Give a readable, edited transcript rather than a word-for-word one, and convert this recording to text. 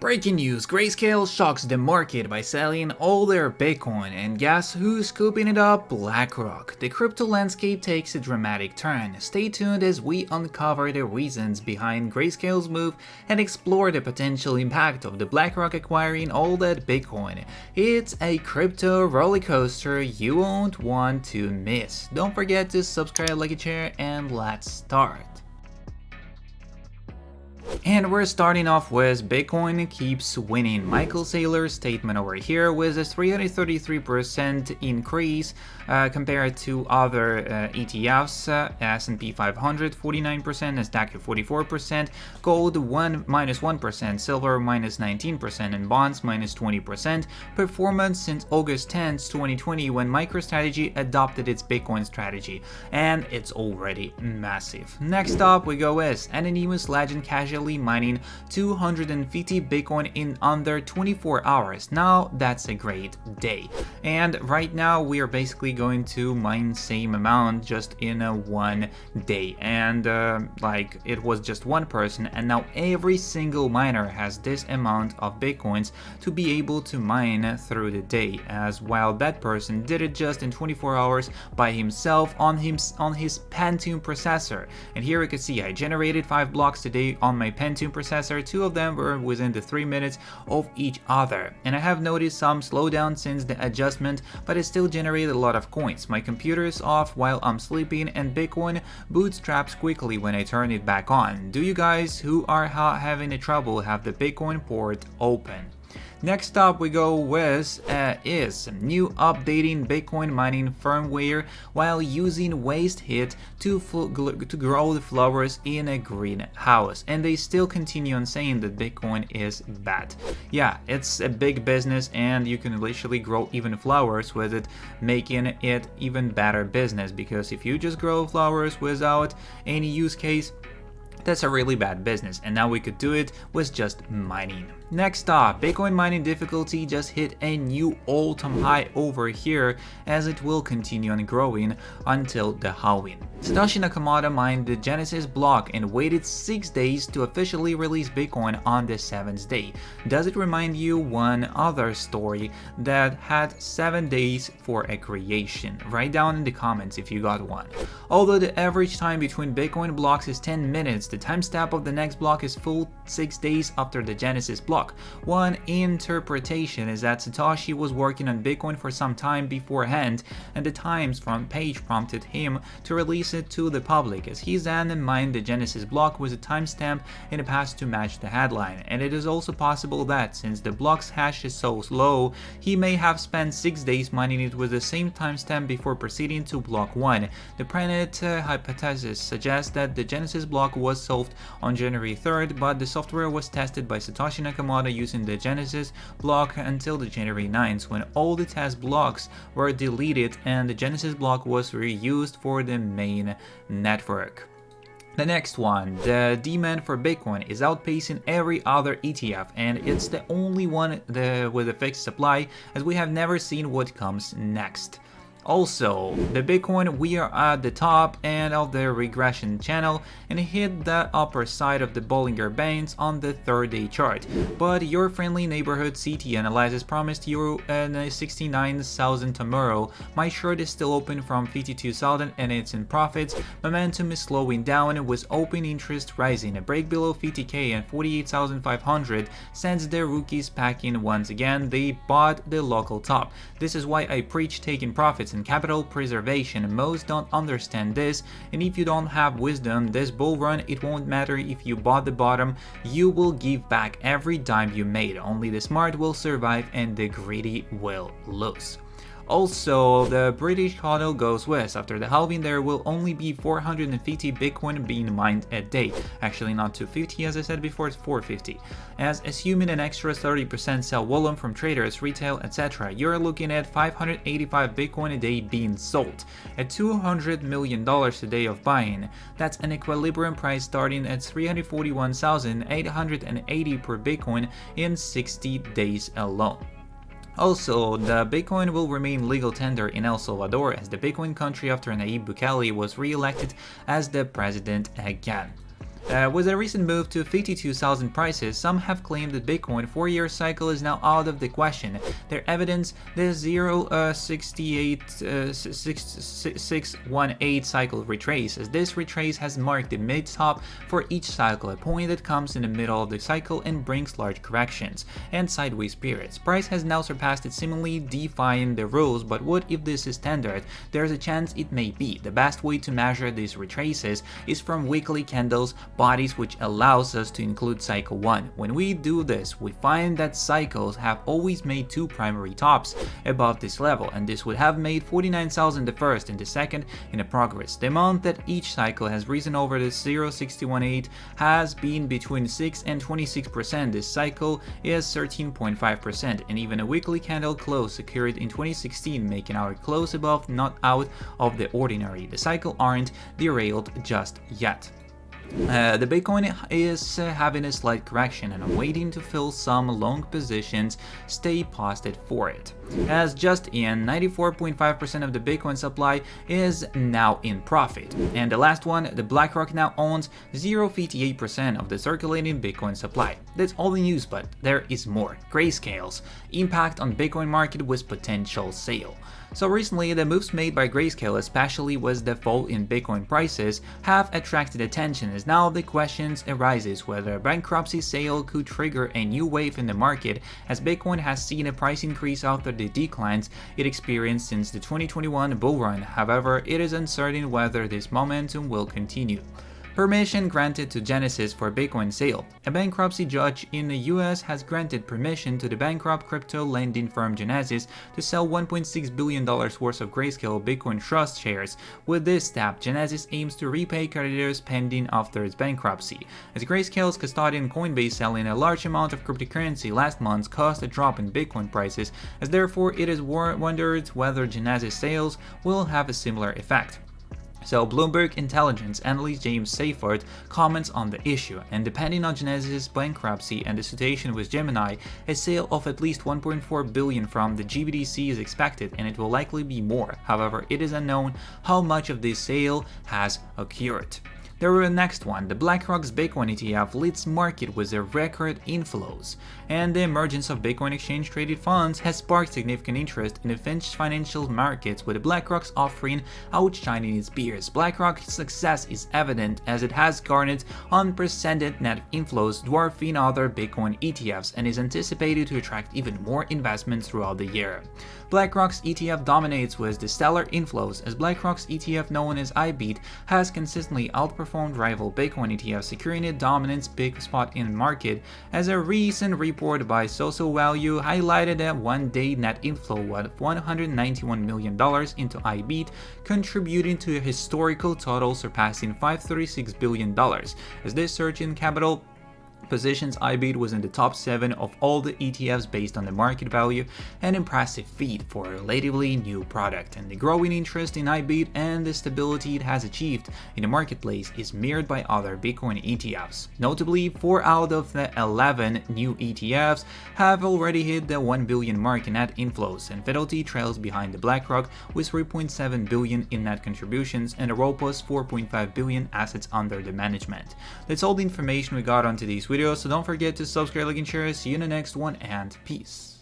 Breaking news, Grayscale shocks the market by selling all their Bitcoin, and guess who's scooping it up? Blackrock. The crypto landscape takes a dramatic turn. Stay tuned as we uncover the reasons behind Grayscale's move and explore the potential impact of the Blackrock acquiring all that Bitcoin. It's a crypto rollercoaster you won't want to miss. Don't forget to subscribe, like, and share, and let's start. And we're starting off with Bitcoin keeps winning. Michael Saylor's statement over here was a 333% increase compared to other ETFs. S&P 500 49%, Nasdaq 44%, gold -1%, silver -19%, and bonds -20%. Performance since August 10th, 2020, when MicroStrategy adopted its Bitcoin strategy, and it's already massive. Next up we go with Anonymous Legend casually mining 250 Bitcoin in under 24 hours. Now that's a great day. And right now we are basically going to mine same amount just in a one day. And like it was just one person, and now every single miner has this amount of Bitcoins to be able to mine through the day, as while that person did it just in 24 hours by himself on his Pentium processor. And here you can see I generated 5 blocks today on my Pentium processor. 2 of them were within the 3 minutes of each other, and I have noticed some slowdown since the adjustment, but it still generated a lot of coins. My computer is off while I'm sleeping, and Bitcoin bootstraps quickly when I turn it back on. Do you guys who are having a trouble have the Bitcoin port open? Next up we go with is new updating Bitcoin mining firmware while using waste heat to grow the flowers in a greenhouse, and they still continue on saying that Bitcoin is bad. Yeah, it's a big business and you can literally grow even flowers with it, making it even better business, because if you just grow flowers without any use case, that's a really bad business, and now we could do it with just mining. Next up, Bitcoin mining difficulty just hit a new all-time high over here, as it will continue on growing until the halving. Satoshi Nakamoto mined the Genesis block and waited 6 days to officially release Bitcoin on the 7th day. Does it remind you one other story that had 7 days for a creation? Write down in the comments if you got one. Although the average time between Bitcoin blocks is 10 minutes, the timestamp of the next block is full 6 days after the Genesis block. One interpretation is that Satoshi was working on Bitcoin for some time beforehand, and the Times front page prompted him to release it to the public, as he then mined the Genesis block with a timestamp in the past to match the headline. And it is also possible that, since the block's hash is so slow, he may have spent 6 days mining it with the same timestamp before proceeding to block 1. The Planet hypothesis suggests that the Genesis block was solved on January 3rd, but the software was tested by Satoshi Nakamoto using the Genesis block until the January 9th, when all the test blocks were deleted and the Genesis block was reused for the main network. The next one, the demand for Bitcoin is outpacing every other ETF, and it's the only one with a fixed supply, as we have never seen what comes next. Also, the Bitcoin, we are at the top end of the regression channel and hit the upper side of the Bollinger Bands on the 3rd-day chart. But your friendly neighborhood CT analysis promised you 69,000 tomorrow. My short is still open from 52,000 and it's in profits. Momentum is slowing down with open interest rising. A break below 50k and 48,500 sends the rookies packing once again. They bought the local top. This is why I preach taking profits and capital preservation. Most don't understand this, and if you don't have wisdom this bull run, it won't matter if you bought the bottom, you will give back every dime you made. Only the smart will survive and the greedy will lose. Also, the British hodl goes west. After the halving, there will only be 450 Bitcoin being mined a day. Actually, not 250 as I said before, it's 450. As assuming an extra 30% sell volume from traders, retail, etc., you're looking at 585 Bitcoin a day being sold. At $200 million a day of buying, that's an equilibrium price starting at 341,880 per Bitcoin in 60 days alone. Also, the Bitcoin will remain legal tender in El Salvador as the Bitcoin country after Nayib Bukele was re-elected as the president again. With a recent move to 52,000 prices, some have claimed that Bitcoin 4-year cycle is now out of the question. Their evidence, the 0.618 cycle retrace, as this retrace has marked the mid-top for each cycle, a point that comes in the middle of the cycle and brings large corrections and sideways periods. Price has now surpassed it, seemingly defying the rules, but what if this is standard? There's a chance it may be. The best way to measure these retraces is from weekly candles bodies, which allows us to include cycle 1. When we do this, we find that cycles have always made two primary tops above this level, and this would have made 49,000 the first and the second in a progress. The amount that each cycle has risen over the 0.618 has been between 6 and 26%. This cycle is 13.5%, and even a weekly candle close occurred in 2016, making our close above not out of the ordinary. The cycle aren't derailed just yet. The Bitcoin is having a slight correction, and I'm waiting to fill some long positions. Stay posted for it. As just in, 94.5% of the Bitcoin supply is now in profit, and the last one, the Blackrock, now owns 0.58% of the circulating Bitcoin supply. That's all the news, but there is more. Grayscale's impact on Bitcoin market with potential sale. So recently, the moves made by Grayscale, especially with the fall in Bitcoin prices, have attracted attention, as now the question arises whether a bankruptcy sale could trigger a new wave in the market, as Bitcoin has seen a price increase after the declines it experienced since the 2021 bull run. However, it is uncertain whether this momentum will continue. Permission granted to Genesis for Bitcoin sale. A bankruptcy judge in the US has granted permission to the bankrupt crypto lending firm Genesis to sell $1.6 billion worth of Grayscale Bitcoin Trust shares. With this step, Genesis aims to repay creditors pending after its bankruptcy. As Grayscale's custodian Coinbase selling a large amount of cryptocurrency last month caused a drop in Bitcoin prices, as therefore it is wondered whether Genesis sales will have a similar effect. So Bloomberg intelligence analyst James Seyffart comments on the issue, and depending on Genesis' bankruptcy and the situation with Gemini, a sale of at least 1.4 billion from the GBTC is expected, and it will likely be more. However, it is unknown how much of this sale has occurred. The next one, the Blackrock's Bitcoin ETF leads market with their record inflows, and the emergence of Bitcoin exchange-traded funds has sparked significant interest in the financial markets, with the Blackrock's offering outshining its peers. Blackrock's success is evident as it has garnered unprecedented net inflows, dwarfing other Bitcoin ETFs, and is anticipated to attract even more investments throughout the year. BlackRock's ETF dominates with the stellar inflows, as BlackRock's ETF, known as IBEAT, has consistently outperformed rival Bitcoin ETFs, securing a dominant big spot in the market, as a recent report by Social Value highlighted a one-day net inflow of $191 million into IBEAT, contributing to a historical total surpassing $536 billion, as this surge in capital positions IBEAT was in the top 7 of all the ETFs based on the market value, an impressive feat for a relatively new product, and the growing interest in IBEAT and the stability it has achieved in the marketplace is mirrored by other Bitcoin ETFs. Notably, 4 out of the 11 new ETFs have already hit the 1 billion mark in net inflows, and Fidelity trails behind the BlackRock with 3.7 billion in net contributions and a robust 4.5 billion assets under the management. That's all the information we got on today's video, so don't forget to subscribe, like, and share. See you in the next one, and peace.